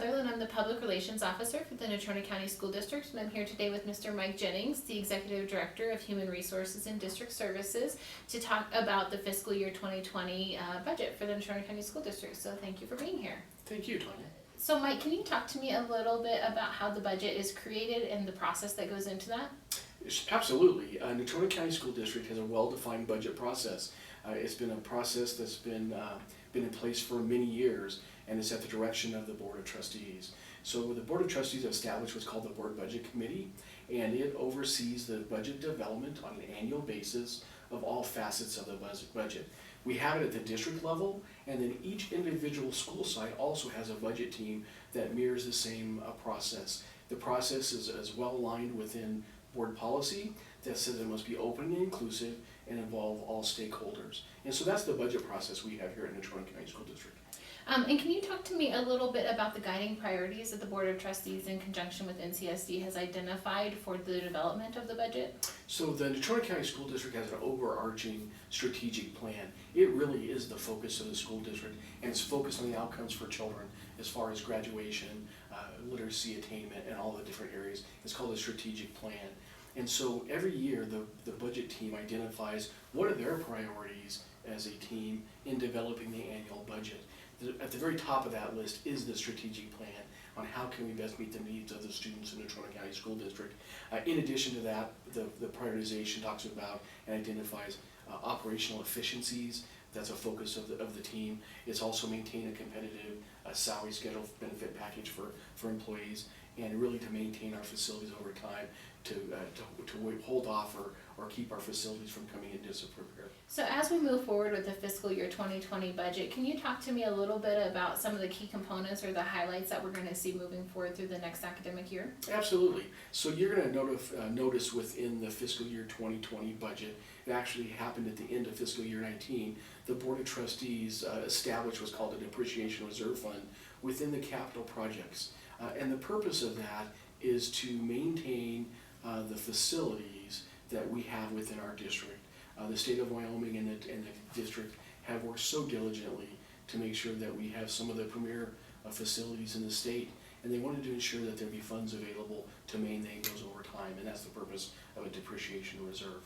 Sutherland. I'm the Public Relations Officer for the Natrona County School District, and I'm here today with Mr. Mike Jennings, the Executive Director of Human Resources and District Services, to talk about the fiscal year 2020 budget for the Natrona County School District. So thank you for being here. Thank you, Tanya. So Mike, can you talk to me a little bit about how the budget is created and the process that goes into that? Absolutely. Natrona County School District has a well-defined budget process. It's been a process that's been in place for many years, and it's at the direction of the Board of Trustees. So the Board of Trustees established what's called the Board Budget Committee, and it oversees the budget development on an annual basis of all facets of the budget. We have it at the district level, and then each individual school site also has a budget team that mirrors the same process. The process is well aligned within board policy that says it must be open and inclusive and involve all stakeholders. And so that's the budget process we have here at Natrona County School District. And can you talk to me a little bit about the guiding priorities that the Board of Trustees in conjunction with NCSD has identified for the development of the budget? So the Natrona County School District has an overarching strategic plan. It really is the focus of the school district, and it's focused on the outcomes for children as far as graduation, literacy attainment, and all the different areas. It's called a strategic plan. And so every year the budget team identifies what are their priorities as a team in developing the annual budget. At the very top of that list is the strategic plan on how can we best meet the needs of the students in the Natrona County School District. In addition to that, the prioritization talks about and identifies operational efficiencies. That's a focus of the team. It's also maintain a competitive salary schedule benefit package for employees, and really to maintain our facilities over time to hold off or keep our facilities from coming in disrepair. So as we move forward with the fiscal year 2020 budget, can you talk to me a little bit about some of the key components or the highlights that we're going to see moving forward through the next academic year? Absolutely. So you're going to notice within the fiscal year 2020 budget, it actually happened at the end of fiscal year 19, the Board of Trustees established what's called a depreciation reserve fund within the capital projects. And the purpose of that is to maintain the facilities that we have within our district. The state of Wyoming and the district have worked so diligently to make sure that we have some of the premier facilities in the state, and they wanted to ensure that there be funds available to maintain those over time, and that's the purpose of a depreciation reserve.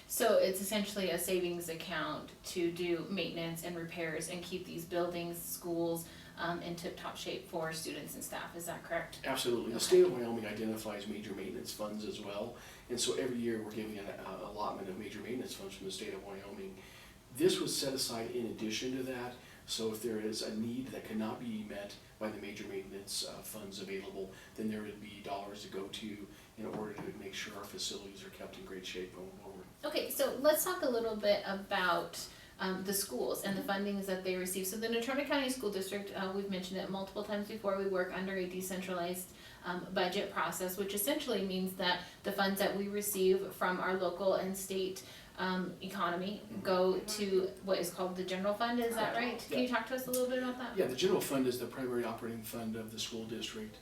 So it's essentially a savings account to do maintenance and repairs and keep these buildings, schools, in tip-top shape for students and staff. Is that correct? Absolutely. Okay. The state of Wyoming identifies major maintenance funds as well, and so every year we're giving an allotment of major maintenance funds from the state of Wyoming. This was set aside in addition to that, so if there is a need that cannot be met by the major maintenance funds available, then there would be dollars to go to in order to make sure our facilities are kept in great shape going forward. Okay, so let's talk a little bit about the schools and the fundings that they receive. So the Natrona County School District, we've mentioned it multiple times before, we work under a decentralized budget process, which essentially means that the funds that we receive from our local and state economy go to what is called the general fund. Is that right? Can you talk to us a little bit about that? Yeah, the general fund is the primary operating fund of the school district.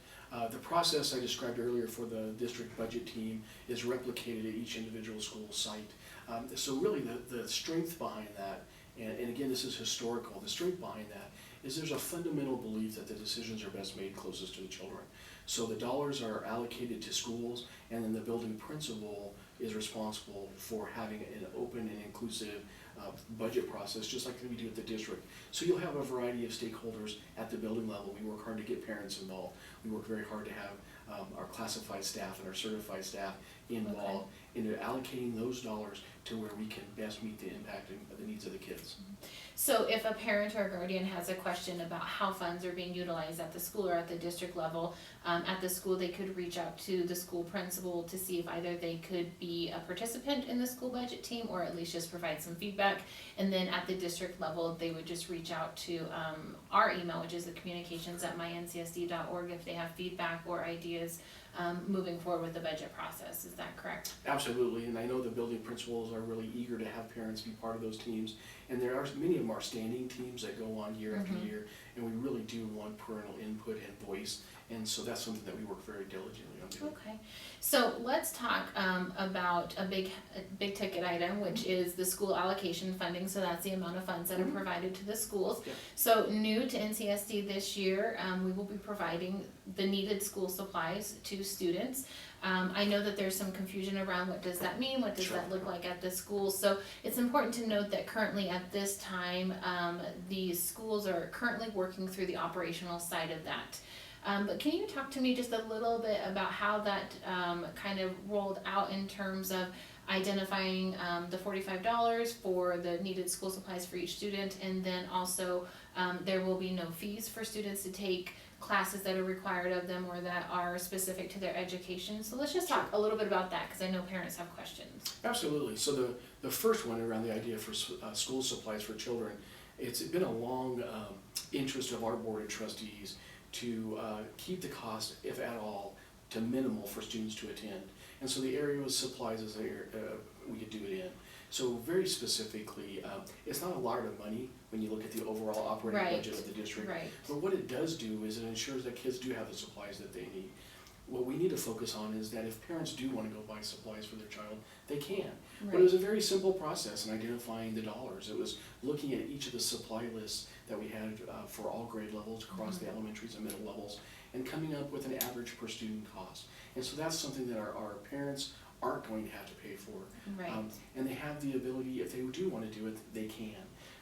The process I described earlier for the district budget team is replicated at each individual school site. So really the strength behind that, and again this is historical, the strength behind that is there's a fundamental belief that the decisions are best made closest to the children. So the dollars are allocated to schools, and then the building principal is responsible for having an open and inclusive budget process, just like we do at the district. So you'll have a variety of stakeholders at the building level. We work hard to get parents involved. We work very hard to have our classified staff and our certified staff involved into allocating those dollars to where we can best meet the impact and the needs of the kids. So if a parent or guardian has a question about how funds are being utilized at the school or at the district level, at the school they could reach out to the school principal to see if either they could be a participant in the school budget team or at least just provide some feedback. And then at the district level they would just reach out to our email, which is the communications@myNCSD.org, if they have feedback or ideas moving forward with the budget process. Is that correct? Absolutely, and I know the building principals are really eager to have parents be part of those teams, and there are many of them are standing teams that go on year after year, and we really do want parental input and voice And so that's something that we work very diligently on doing. Okay, so let's talk about a big ticket item, which is the school allocation funding. So that's the amount of funds that are provided to the schools. Yeah. So new to NCSD this year, we will be providing the needed school supplies to students. I know that there's some confusion around what does that mean, what does Sure. that look like at the school. So it's important to note that currently at this time, the schools are currently working through the operational side of that. But can you talk to me just a little bit about how that kind of rolled out in terms of identifying the $45 for the needed school supplies for each student, and then also there will be no fees for students to take classes that are required of them or that are specific to their education. So let's just talk a little bit about that, because I know parents have questions. Absolutely. So the first one around the idea for school supplies for children, it's been a long interest of our board of trustees to keep the cost, if at all, to minimal for students to attend. And so the area of supplies is there, we could do it in. So very specifically, it's not a lot of money when you look at the overall operating budget of the district. Right. But what it does do is it ensures that kids do have the supplies that they need. What we need to focus on is that if parents do want to go buy supplies for their child, they can. Right. But it was a very simple process in identifying the dollars. It was looking at each of the supply lists that we had for all grade levels across the elementaries and middle levels, and coming up with an average per student cost. And so that's something that our parents aren't going to have to pay for. Right. And they have the ability, if they do want to do it, they can.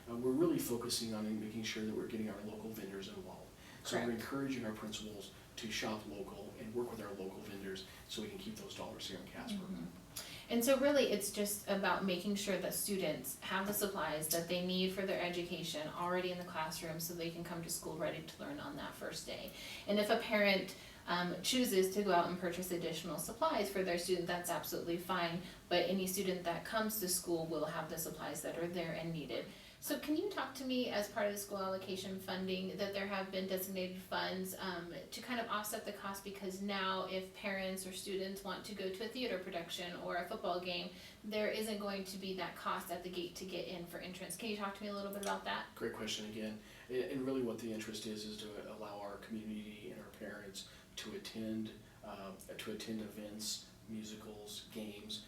We're really focusing on making sure that we're getting our local vendors involved. So Correct. we're encouraging our principals to shop local and work with our local vendors so we can keep those dollars here in Casper. And so really it's just about making sure that students have the supplies that they need for their education already in the classroom, so they can come to school ready to learn on that first day. And if a parent chooses to go out and purchase additional supplies for their student, that's absolutely fine. But any student that comes to school will have the supplies that are there and needed. So can you talk to me, as part of the school allocation funding, that there have been designated funds to kind of offset the cost? Because now if parents or students want to go to a theater production or a football game, there isn't going to be that cost at the gate to get in for entrance. Can you talk to me a little bit about that? Great question again. And really what the interest is to allow our community and our parents to attend events, musicals, games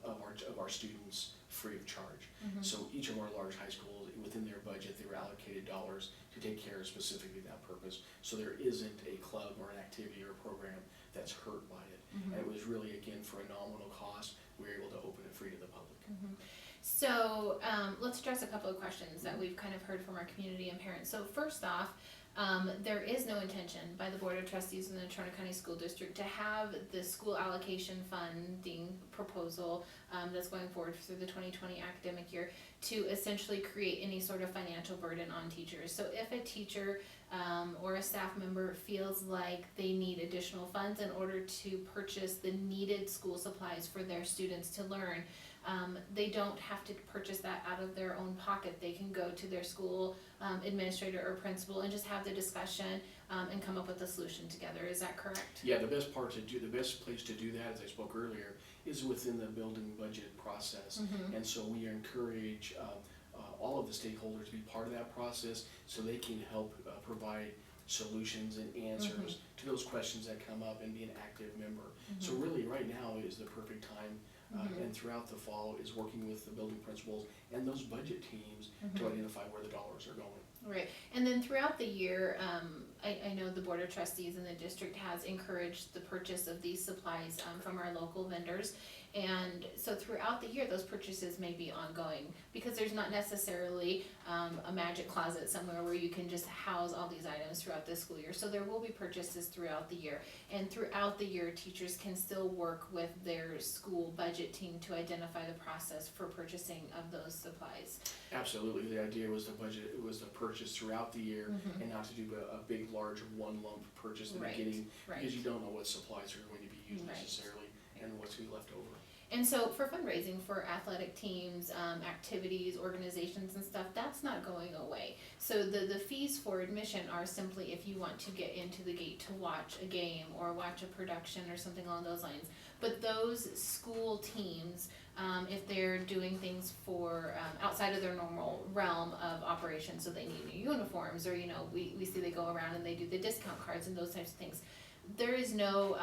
of our students free of charge. So each of our large high schools, within their budget, they were allocated dollars to take care of specifically that purpose. So there isn't a club or an activity or a program that's hurt by it. And it was really, again, for a nominal cost, we were able to open it free to the public. So let's address a couple of questions that we've kind of heard from our community and parents. So first off, there is no intention by the Board of Trustees in the Turner County School District to have the school allocation funding proposal that's going forward through the 2020 academic year to essentially create any sort of financial burden on teachers. So if a teacher or a staff member feels like they need additional funds in order to purchase the needed school supplies for their students to learn, they don't have to purchase that out of their own pocket. They can go to their school administrator or principal and just have the discussion and come up with a solution together. Is that correct? Yeah, the best place to do that, as I spoke earlier, is within the building budget process. And so we encourage all of the stakeholders to be part of that process so they can help provide solutions and answers to those questions that come up and be an active member. So really right now is the perfect time, and throughout the fall is working with the building principals and those budget teams to identify where the dollars are going. Right, and then throughout the year, I know the Board of Trustees in the district has encouraged the purchase of these supplies from our local vendors. And so throughout the year, those purchases may be ongoing, because there's not necessarily a magic closet somewhere where you can just house all these items throughout the school year. So there will be purchases throughout the year. And throughout the year, teachers can still work with their school budget team to identify the process for purchasing of those supplies. Absolutely, the idea was to purchase throughout the year and not to do a big, large, one lump purchase in the beginning, because you don't know what supplies are going to be used necessarily and what's going to be left over. And so for fundraising for athletic teams, activities, organizations and stuff, that's not going away. So the fees for admission are simply if you want to get into the gate to watch a game or watch a production or something along those lines. But those school teams if they're doing things for, outside of their normal realm of operations, so they need new uniforms, or, we see they go around and they do the discount cards and those types of things. There is no,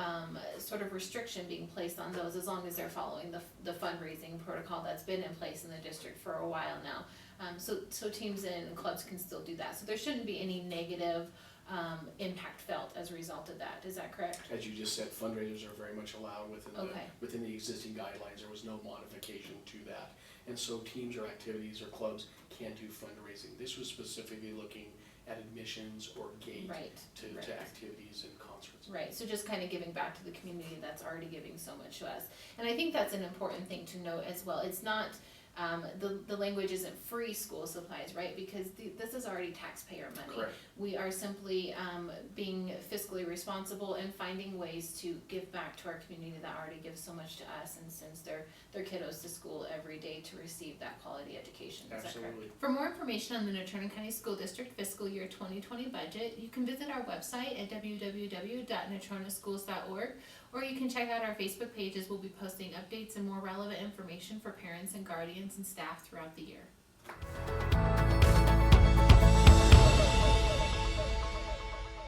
sort of restriction being placed on those as long as they're following the fundraising protocol that's been in place in the district for a while now. So teams and clubs can still do that, so there shouldn't be any negative, impact felt as a result of that, is that correct? As you just said, fundraisers are very much allowed Okay. within the existing guidelines. There was no modification to that. And so teams or activities or clubs can do fundraising. This was specifically looking at admissions or gate Right, to activities and concerts. Right, so just kind of giving back to the community that's already giving so much to us. And I think that's an important thing to note as well. It's not, the language isn't free school supplies, right? Because this is already taxpayer money. Correct. We are simply, being fiscally responsible and finding ways to give back to our community that already gives so much to us and sends their kiddos to school every day to receive that quality education. Is that correct? Absolutely. For more information on the Natrona County School District Fiscal Year 2020 budget, you can visit our website at www.natronaschools.org, or you can check out our Facebook pages. We'll be posting updates and more relevant information for parents and guardians and staff throughout the year.